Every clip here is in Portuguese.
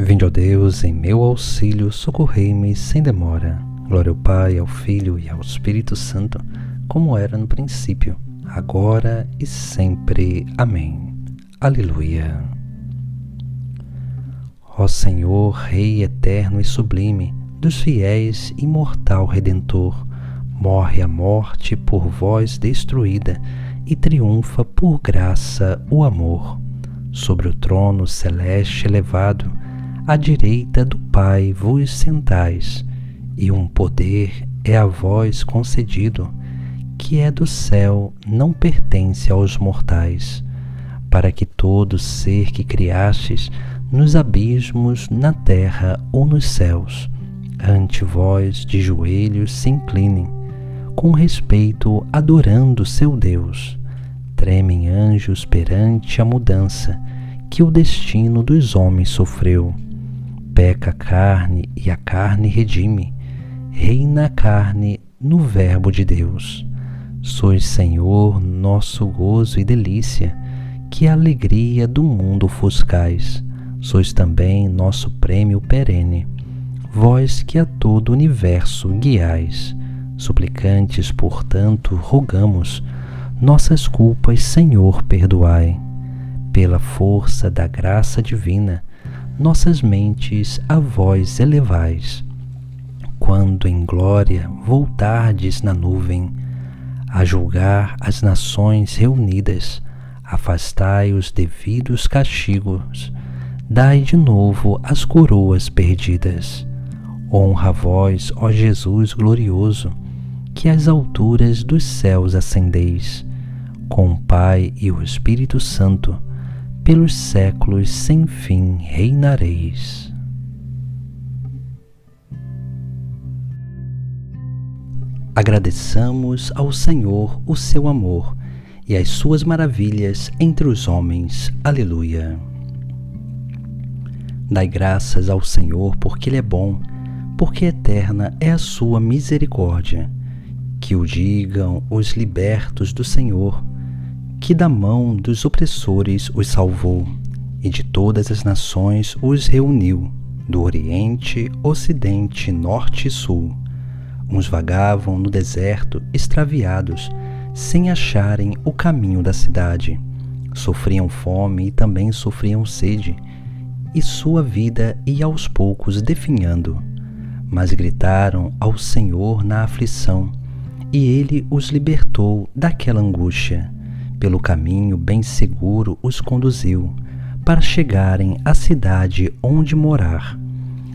Vinde, ó Deus, em meu auxílio, socorrei-me sem demora. Glória ao Pai, ao Filho e ao Espírito Santo, como era no princípio, agora e sempre. Amém. Aleluia. Ó Senhor, Rei eterno e sublime, dos fiéis, imortal Redentor, morre a morte por vós destruída e triunfa por graça o amor. Sobre o trono celeste elevado, à direita do Pai vos sentais, e um poder é a vós concedido, que é do céu, não pertence aos mortais, para que todo ser que criastes, nos abismos, na terra ou nos céus, ante vós de joelhos se inclinem, com respeito adorando seu Deus. Tremem anjos perante a mudança que o destino dos homens sofreu. Peca a carne e a carne redime, reina a carne no Verbo de Deus. Sois, Senhor, nosso gozo e delícia, que a alegria do mundo ofuscais. Sois também nosso prêmio perene, vós que a todo o universo guiais. Suplicantes, portanto, rogamos, nossas culpas, Senhor, perdoai. Pela força da graça divina, nossas mentes a vós elevais. Quando em glória voltardes na nuvem, a julgar as nações reunidas, afastai os devidos castigos, dai de novo as coroas perdidas. Honra a vós, ó Jesus glorioso, que às alturas dos céus ascendeis, com o Pai e o Espírito Santo, pelos séculos sem fim reinareis. Agradeçamos ao Senhor o seu amor e as suas maravilhas entre os homens. Aleluia. Dai graças ao Senhor, porque Ele é bom, porque eterna é a sua misericórdia. Que o digam os libertos do Senhor, que da mão dos opressores os salvou, e de todas as nações os reuniu, do Oriente, Ocidente, Norte e Sul. Uns vagavam no deserto, extraviados, sem acharem o caminho da cidade. Sofriam fome e também sofriam sede, e sua vida ia aos poucos definhando. Mas gritaram ao Senhor na aflição, e Ele os libertou daquela angústia. Pelo caminho bem seguro os conduziu, para chegarem à cidade onde morar.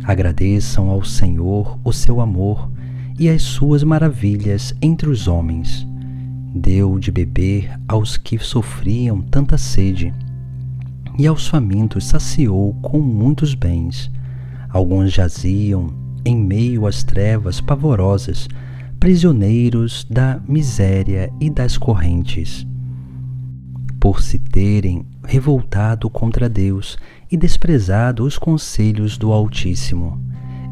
Agradeçam ao Senhor o seu amor e as suas maravilhas entre os homens. Deu de beber aos que sofriam tanta sede, e aos famintos saciou com muitos bens. Alguns jaziam em meio às trevas pavorosas, prisioneiros da miséria e das correntes, por se terem revoltado contra Deus e desprezado os conselhos do Altíssimo.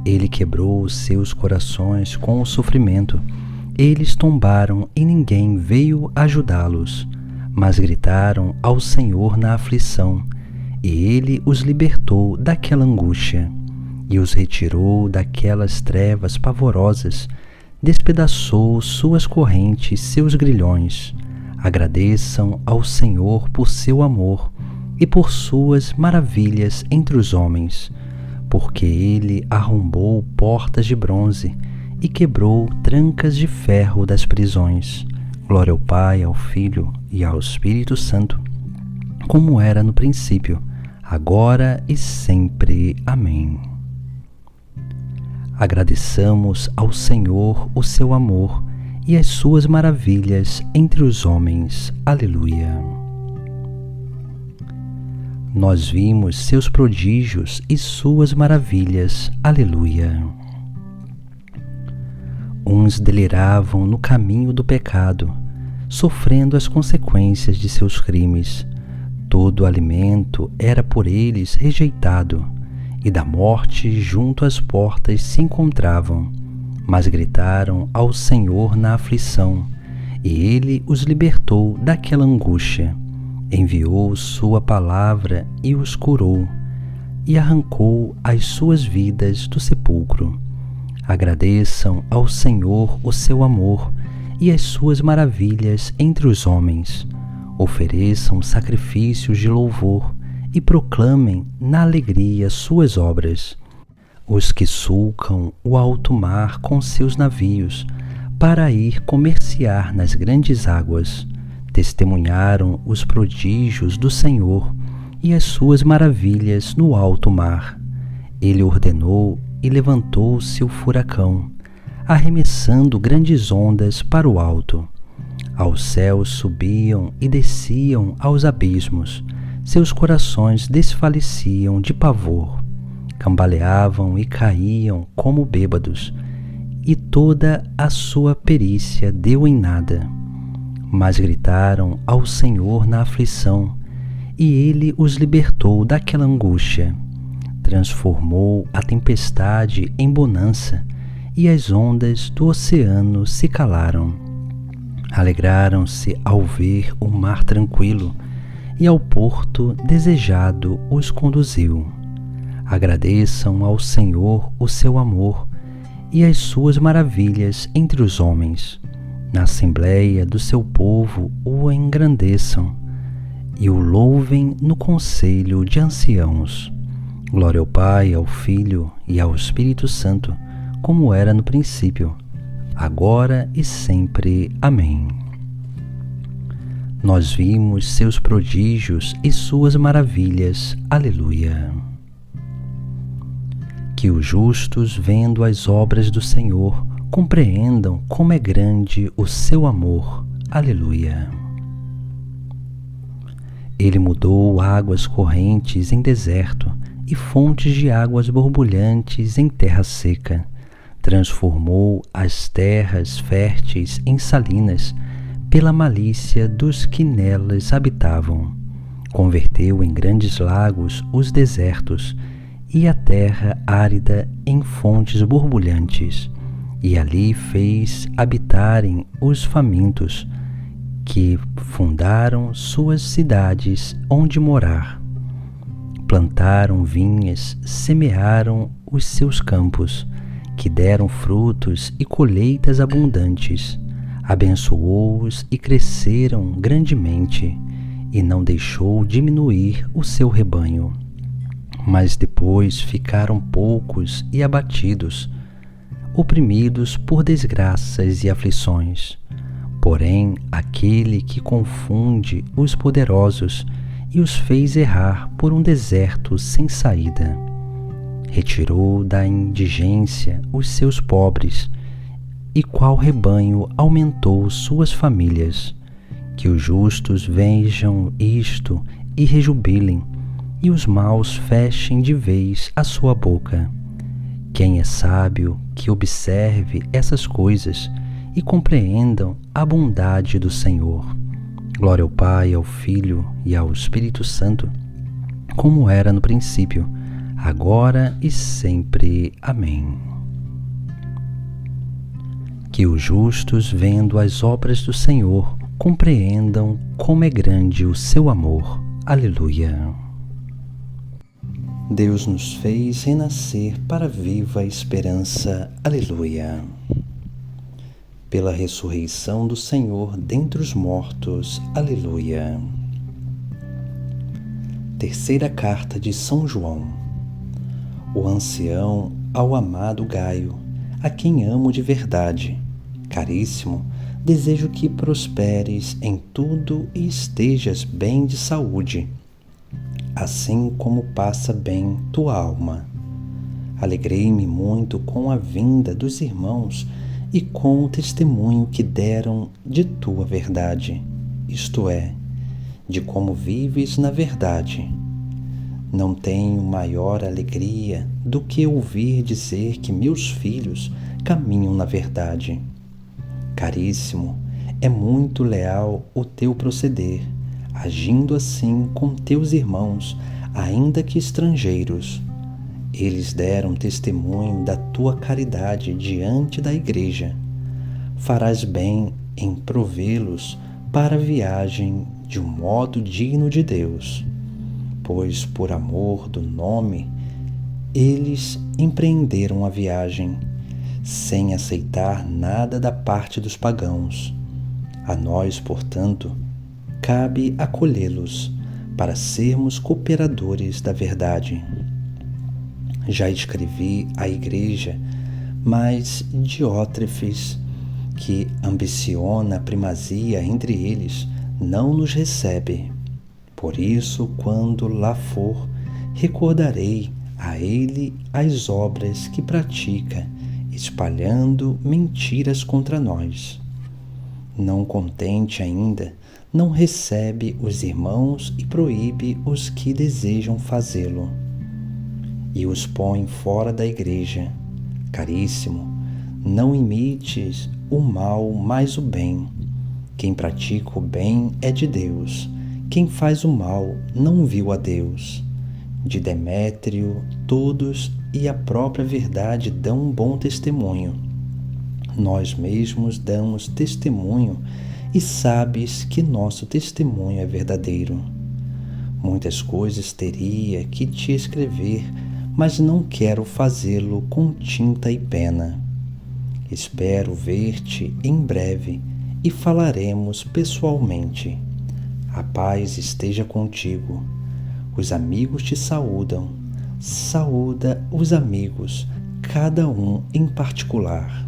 Ele quebrou os seus corações com o sofrimento. Eles tombaram e ninguém veio ajudá-los, mas gritaram ao Senhor na aflição, e Ele os libertou daquela angústia, e os retirou daquelas trevas pavorosas, despedaçou suas correntes, seus grilhões. Agradeçam ao Senhor por seu amor e por suas maravilhas entre os homens, porque Ele arrombou portas de bronze e quebrou trancas de ferro das prisões. Glória ao Pai, ao Filho e ao Espírito Santo, como era no princípio, agora e sempre. Amém. Agradeçamos ao Senhor o seu amor e as suas maravilhas entre os homens. Aleluia. Nós vimos seus prodígios e suas maravilhas. Aleluia. Uns deliravam no caminho do pecado, sofrendo as consequências de seus crimes. Todo alimento era por eles rejeitado, e da morte junto às portas se encontravam. Mas gritaram ao Senhor na aflição, e Ele os libertou daquela angústia. Enviou sua palavra e os curou. e arrancou as suas vidas do sepulcro. Agradeçam ao Senhor o seu amor e as suas maravilhas entre os homens. Ofereçam sacrifícios de louvor e proclamem na alegria suas obras. Os que sulcam o alto mar com seus navios, para ir comerciar nas grandes águas, testemunharam os prodígios do Senhor e as suas maravilhas no alto mar. Ele ordenou e levantou-se o furacão, arremessando grandes ondas para o alto. Aos céus subiam e desciam aos abismos, seus corações desfaleciam de pavor, cambaleavam e caíam como bêbados, e toda a sua perícia deu em nada. Mas gritaram ao Senhor na aflição, e ele os libertou daquela angústia. Transformou a tempestade em bonança, e as ondas do oceano se calaram. Alegraram-se ao ver o mar tranquilo, e ao porto desejado os conduziu. Agradeçam ao Senhor o seu amor e as suas maravilhas entre os homens. Na assembleia do seu povo o engrandeçam e o louvem no conselho de anciãos. Glória ao Pai, ao Filho e ao Espírito Santo, como era no princípio, agora e sempre. Amém. Nós vimos seus prodígios e suas maravilhas. Aleluia. Que os justos, vendo as obras do Senhor, compreendam como é grande o seu amor. Aleluia. Ele mudou águas correntes em deserto e fontes de águas borbulhantes em terra seca. Transformou as terras férteis em salinas pela malícia dos que nelas habitavam. Converteu em grandes lagos os desertos e a terra árida em fontes borbulhantes, e ali fez habitarem os famintos, que fundaram suas cidades onde morar. Plantaram vinhas, semearam os seus campos, que deram frutos e colheitas abundantes. Abençoou-os e cresceram grandemente, e não deixou diminuir o seu rebanho. Mas depois ficaram poucos e abatidos, oprimidos por desgraças e aflições. Porém, aquele que confunde os poderosos e os fez errar por um deserto sem saída. Retirou da indigência os seus pobres, e qual rebanho aumentou suas famílias. Que os justos vejam isto e rejubilem, e os maus fechem de vez a sua boca. Quem é sábio, que observe essas coisas e compreendam a bondade do Senhor. Glória ao Pai, ao Filho e ao Espírito Santo, como era no princípio, agora e sempre. Amém. Que os justos, vendo as obras do Senhor, compreendam como é grande o seu amor. Aleluia. Deus nos fez renascer para viva esperança. Aleluia. Pela ressurreição do Senhor dentre os mortos. Aleluia. Terceira carta de São João. O ancião ao amado Gaio, a quem amo de verdade. Caríssimo, desejo que prosperes em tudo e estejas bem de saúde, assim como passa bem tua alma. Alegrei-me muito com a vinda dos irmãos e com o testemunho que deram de tua verdade, isto é, de como vives na verdade. Não tenho maior alegria do que ouvir dizer que meus filhos caminham na verdade. Caríssimo, é muito leal o teu proceder, agindo assim com teus irmãos, ainda que estrangeiros. Eles deram testemunho da tua caridade diante da Igreja. Farás bem em provê-los para a viagem de um modo digno de Deus, pois por amor do nome eles empreenderam a viagem, sem aceitar nada da parte dos pagãos. A nós, portanto, cabe acolhê-los para sermos cooperadores da verdade. Já escrevi à igreja, mas Diótrefes, que ambiciona a primazia entre eles, não nos recebe. Por isso, quando lá for, recordarei a ele as obras que pratica, espalhando mentiras contra nós. Não contente ainda, não recebe os irmãos e proíbe os que desejam fazê-lo, e os põe fora da igreja. Caríssimo, não imites o mal, mas o bem. Quem pratica o bem é de Deus. Quem faz o mal não viu a Deus. De Demétrio, todos e a própria verdade dão um bom testemunho. Nós mesmos damos testemunho e sabes que nosso testemunho é verdadeiro. Muitas coisas teria que te escrever, mas não quero fazê-lo com tinta e pena. Espero ver-te em breve e falaremos pessoalmente. A paz esteja contigo. Os amigos te saúdam. Saúda os amigos, cada um em particular.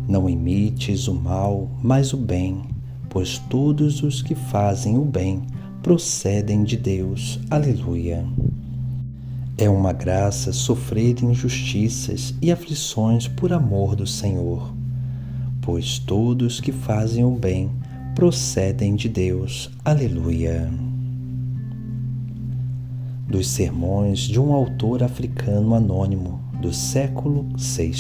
Não imites o mal, mas o bem, pois todos os que fazem o bem procedem de Deus. Aleluia. É uma graça sofrer injustiças e aflições por amor do Senhor, pois todos que fazem o bem procedem de Deus. Aleluia. Dos sermões de um autor africano anônimo do século VI.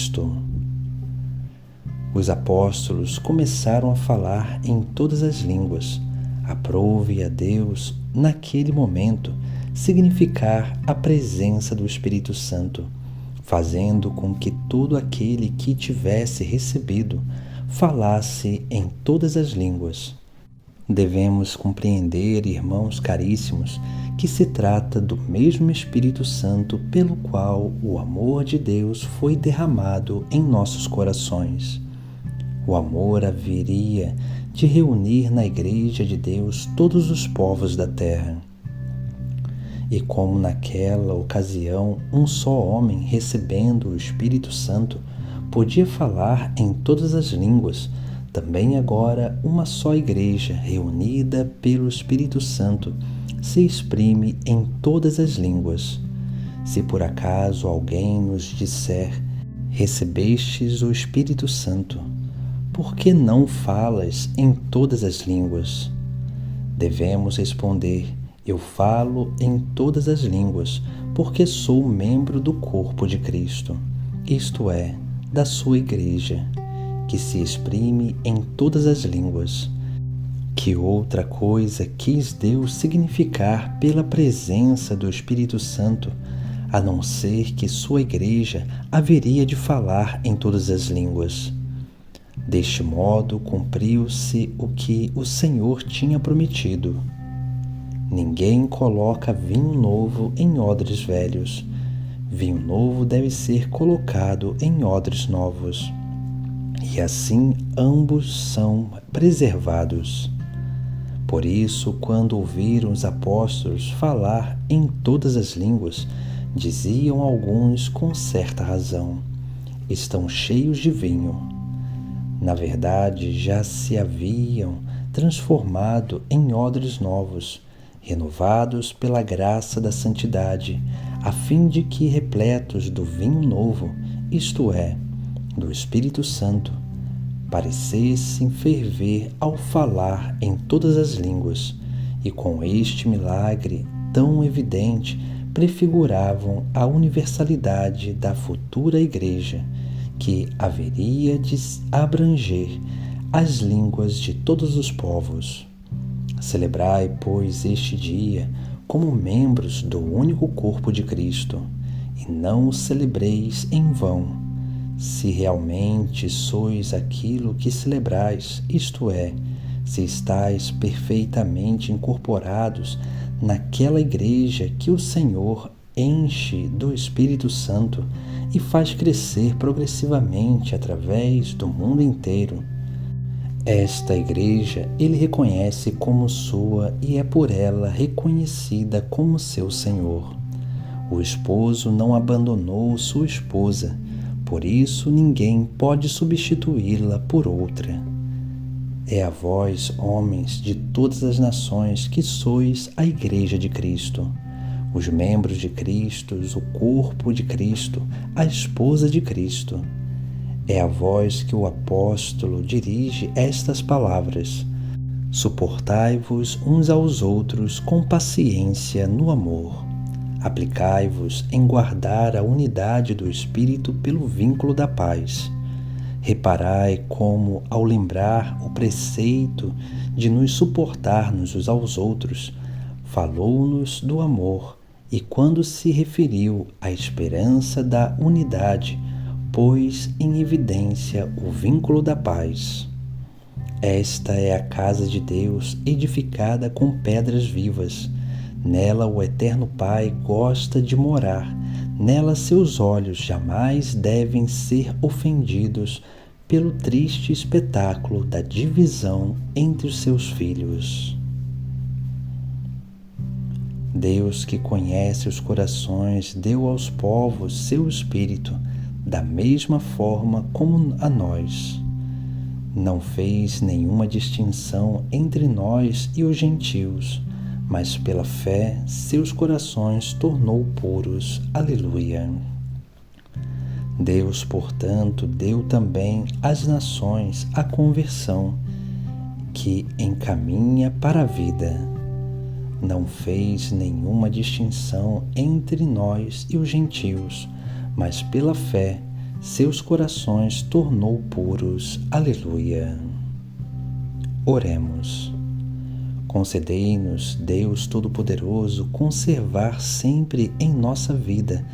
Os apóstolos começaram a falar em todas as línguas. Aprove a Deus, naquele momento, significar a presença do Espírito Santo, fazendo com que todo aquele que tivesse recebido falasse em todas as línguas. Devemos compreender, irmãos caríssimos, que se trata do mesmo Espírito Santo pelo qual o amor de Deus foi derramado em nossos corações. O amor haveria de reunir na Igreja de Deus todos os povos da terra. E como naquela ocasião um só homem, recebendo o Espírito Santo, podia falar em todas as línguas, também agora uma só Igreja, reunida pelo Espírito Santo, se exprime em todas as línguas. Se por acaso alguém nos disser: recebestes o Espírito Santo, por que não falas em todas as línguas? Devemos responder: eu falo em todas as línguas, porque sou membro do corpo de Cristo, isto é, da sua Igreja, que se exprime em todas as línguas. Que outra coisa quis Deus significar pela presença do Espírito Santo, a não ser que sua Igreja haveria de falar em todas as línguas? Deste modo, cumpriu-se o que o Senhor tinha prometido. Ninguém coloca vinho novo em odres velhos. Vinho novo deve ser colocado em odres novos. E assim ambos são preservados. Por isso, quando ouviram os apóstolos falar em todas as línguas, diziam alguns com certa razão: estão cheios de vinho. Na verdade, já se haviam transformado em odres novos, renovados pela graça da santidade, a fim de que, repletos do vinho novo, isto é, do Espírito Santo, parecessem ferver ao falar em todas as línguas, e com este milagre tão evidente prefiguravam a universalidade da futura Igreja, que haveria de abranger as línguas de todos os povos. Celebrai, pois, este dia como membros do único corpo de Cristo, e não o celebreis em vão, se realmente sois aquilo que celebrais, isto é, se estáis perfeitamente incorporados naquela igreja que o Senhor enche do Espírito Santo e faz crescer progressivamente através do mundo inteiro. Esta igreja ele reconhece como sua e é por ela reconhecida como seu Senhor. O esposo não abandonou sua esposa, por isso ninguém pode substituí-la por outra. É a vós, homens de todas as nações, que sois a Igreja de Cristo, os membros de Cristo, o corpo de Cristo, a esposa de Cristo. É a vós que o apóstolo dirige estas palavras: suportai-vos uns aos outros com paciência no amor. Aplicai-vos em guardar a unidade do Espírito pelo vínculo da paz. Reparai como, ao lembrar o preceito de nos suportarmos uns aos outros, falou-nos do amor, e quando se referiu à esperança da unidade, pôs em evidência o vínculo da paz. Esta é a casa de Deus, edificada com pedras vivas. Nela o Eterno Pai gosta de morar. Nela seus olhos jamais devem ser ofendidos pelo triste espetáculo da divisão entre os seus filhos. Deus, que conhece os corações, deu aos povos seu Espírito, da mesma forma como a nós. Não fez nenhuma distinção entre nós e os gentios, mas pela fé seus corações tornou puros. Aleluia. Deus, portanto, deu também às nações a conversão, que encaminha para a vida. Não fez nenhuma distinção entre nós e os gentios, mas pela fé seus corações tornou puros. Aleluia. Oremos. Concedei-nos, Deus Todo-Poderoso, conservar sempre em nossa vida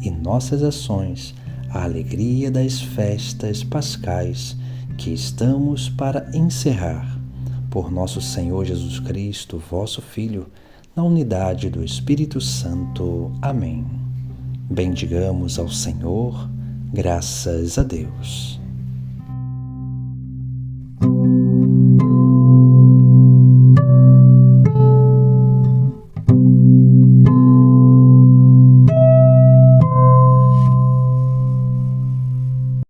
e nossas ações a alegria das festas pascais que estamos para encerrar. Por nosso Senhor Jesus Cristo, vosso Filho, na unidade do Espírito Santo. Amém. Bendigamos ao Senhor, graças a Deus.